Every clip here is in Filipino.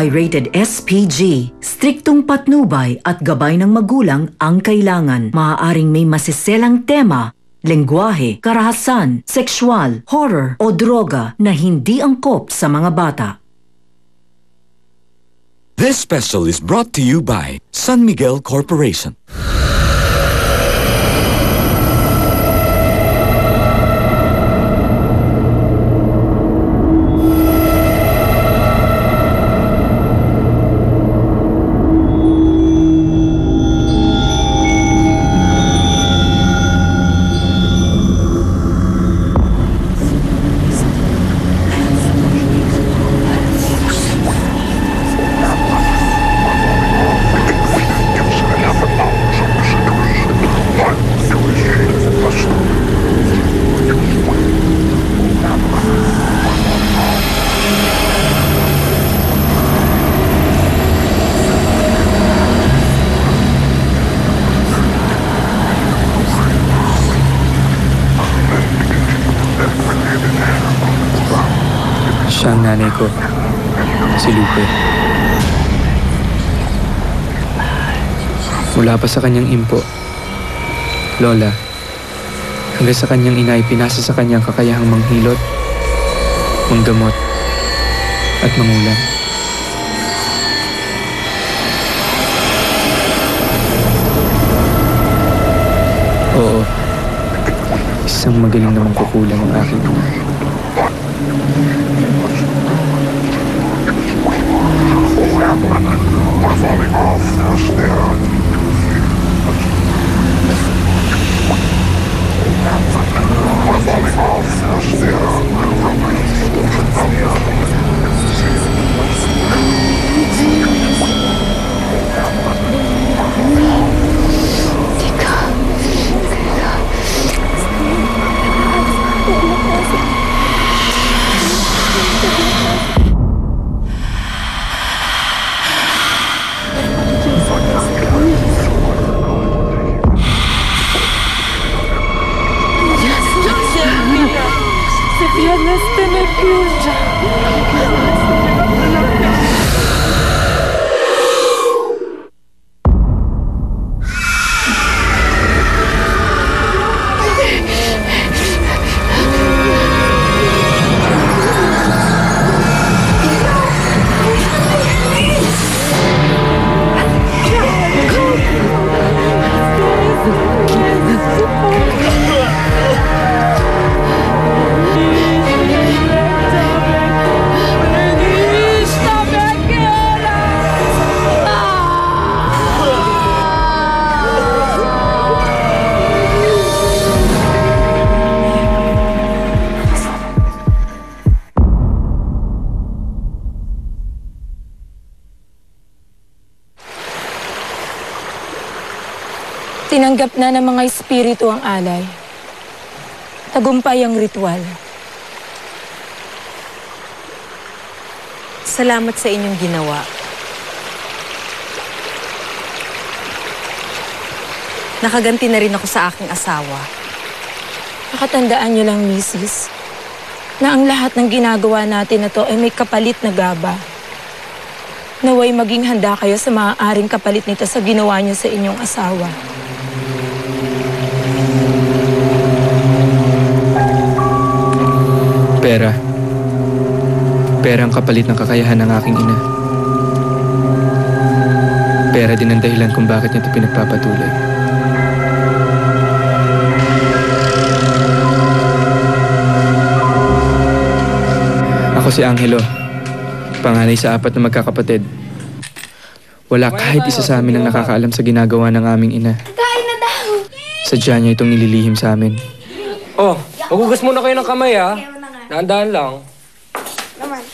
ay rated SPG. Striktong patnubay at gabay ng magulang ang kailangan. Maaaring may masiselang tema, lengguwahe, karahasan, sexual, horror o droga na hindi angkop sa mga bata. This special is brought to you by San Miguel Corporation. Siya ang nanay ko, si Lupe. Mula pa sa kanyang impo, lola, hanggang sa kanyang ina ay pinasa sa kanyang kakayahang manghilot, manggamot, at mangulam. Oo, isang magaling namang kukulang ang aking ina. Tinanggap na ng mga espiritu ang alay. Tagumpay ang ritual. Salamat sa inyong ginawa. Nakaganti na rin ako sa aking asawa. Nakatandaan niyo lang, Mrs., na ang lahat ng ginagawa natin na to ay may kapalit na gaba. Naway maging handa kayo sa maaaring kapalit nito sa ginawa niyo sa inyong asawa. Pera. Pera ang kapalit ng kakayahan ng aking ina. Pera din ang dahilan kung bakit niya ito pinagpapatuloy. Ako si Angelo, panganay sa 4 na magkakapatid. Wala kahit isa sa amin ang nakakaalam sa ginagawa ng aming ina. Kain na daw! Sadya niya itong nililihim sa amin. Oh, magugas muna kayo ng kamay, ha? Dahan-dahan lang. Naman.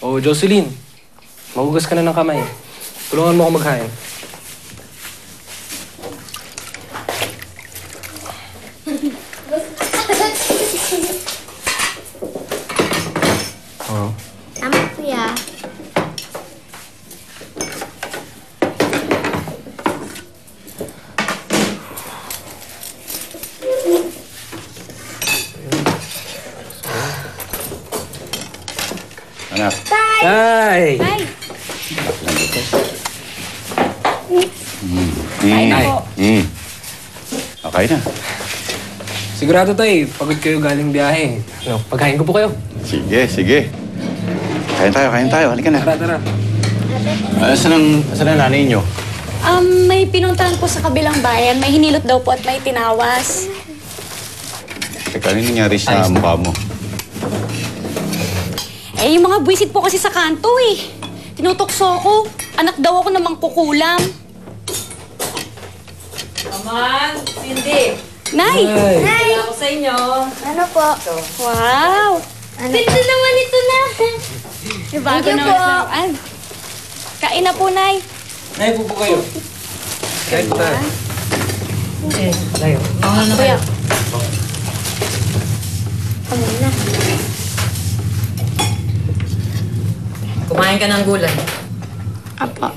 Oh, Jocelyn. Magugas ka na ng kamay. Tulungan mo ako maghain. Oh. Tama, kuya. Anak. Tay! Ay! Okay na. Sigurado tay, pagod kayo galing biyahe. Ano, pagkain ko po kayo. Sige, sige. Kain tayo. Halika na. Tara. Saan ang nanay niyo? May pinuntahan po sa kabilang bayan. May hinilot daw po at may tinawas. Teka, ano nangyari sa mukha mo? Eh, yung mga buwisit po kasi sa kanto eh. Tinutokso ko. Anak daw ako namang kukulam. Aman, Cindy. Nay! Nay! Ako sa inyo. Ano po? Wow! Ganda naman ito na. Yung bago Thank you naman po. sa... Kain na po, Nay. Nay, po kayo. Kain po tayo. Tayo. Mauna na kayo. Ano na? Kumain ka ng gulay. Apo.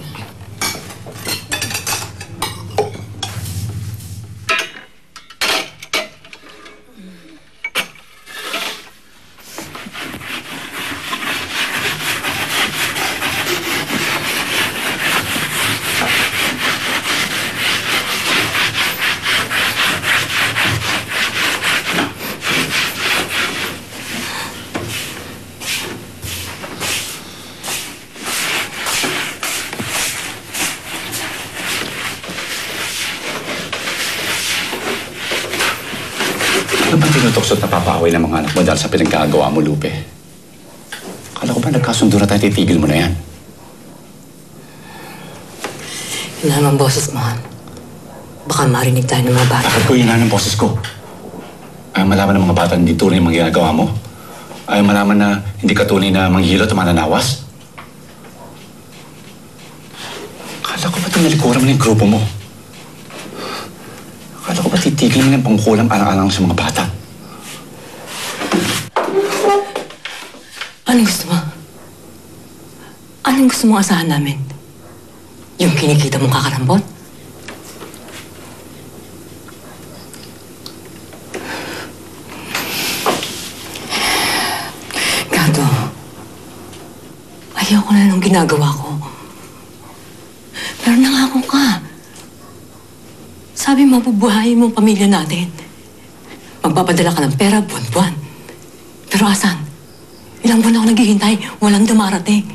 Ano bang tinutuksot na papaaway ng mga anak mo dahil sa pinagkagawa mo, Lupe? Akala ko ba nagkasundo na tayo, titigil mo na yan? Yun naman boses mo, Han. Baka marinig tayo ng mga bata. Bakit ko yun ng boses ko? Ayaw malaman ng mga bata hindi tunay ang mga ginagawa mo? Ayaw malaman na hindi ka tunay na manghihilot o mananawas? Akala ko ba tinalikuran mo na yung grupo mo? Akala ko ba titigil mo na yung pangkulang alang-alang sa mga bata? Anong gusto mo? Anong gusto mong asahan namin? Yung kinikita mong kakarambot? Gato, ayoko na nung ginagawa ko. Pero nangako ka. Sabi mo, bubuhayin mo ang pamilya natin. Magpapadala ka ng pera buwan-buwan. Pero asan? Ilang buwan ako naghihintay, walang dumarating.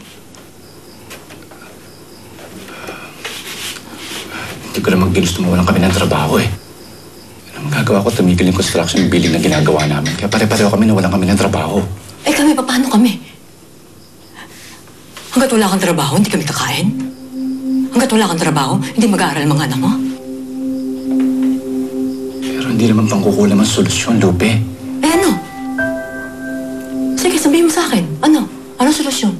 Hindi ko naman ginusto mawalan kami ng trabaho eh. Ano magagawa ko? Tumigil yung construction building na ginagawa namin. Kaya pare-pareho kami nawalan kami ng trabaho. Eh kami, paano kami? Hanggat wala kang trabaho, hindi kami kakain. Hanggat wala kang trabaho, hindi mag-aaral mga anak mo. Pero hindi naman pangkukulam ang solusyon, Lupe. Eh ano? Sige, sabihin mo sa akin. Ano? Anong solusyon?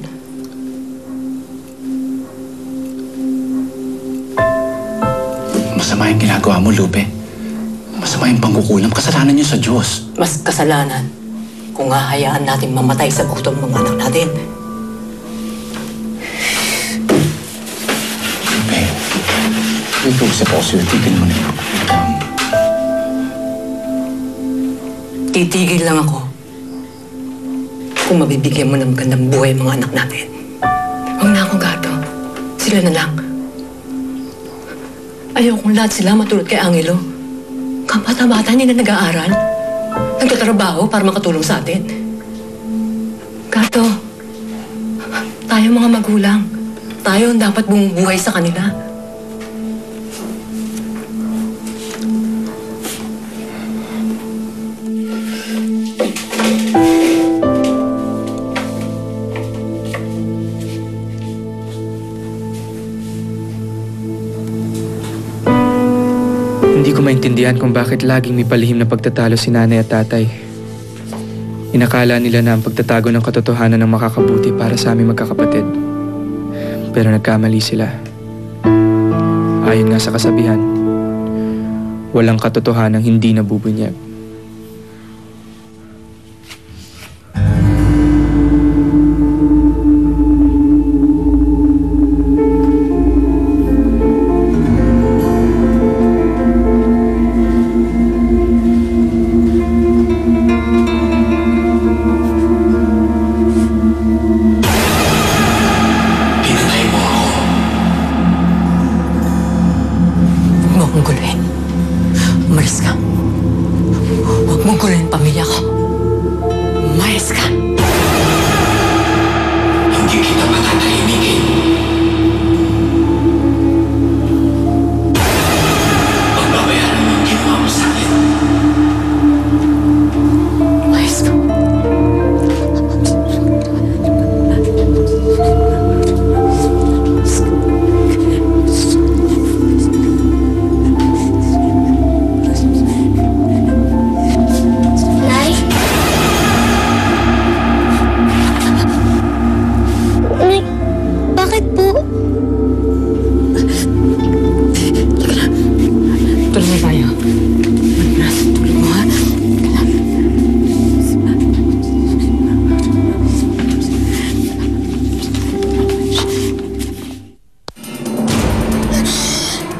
Masama yung ginagawa mo, Lupe. Masama yung pangkukulam. Kasalanan niyo sa Diyos. Mas kasalanan kung hahayaan natin mamatay sa gutom mga anak natin. Lupe, ito sa puso, tigil mo na yung pangkukulam. Titigil lang ako kung mabibigyan mo ng magandang buhay mga anak natin. Huwag na akong gato. Sila na lang. Ayaw kong lahat sila matulad kay Angelo. Kabata-bata hindi na nag-aaral. Nagtatrabaho para makatulong sa atin. Gato, tayo mga magulang. Tayo ang dapat bumubuhay sa kanila. Hindi ko maintindihan kung bakit laging may palihim na pagtatalo si nanay at tatay. Inakala nila na ang pagtatago ng katotohanan ang makakabuti para sa aming magkakapatid. Pero nagkamali sila. Ayon nga sa kasabihan, walang katotohanang hindi nabubunyag.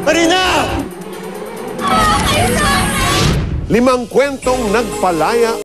Marina! 5 kwentong nagpalaya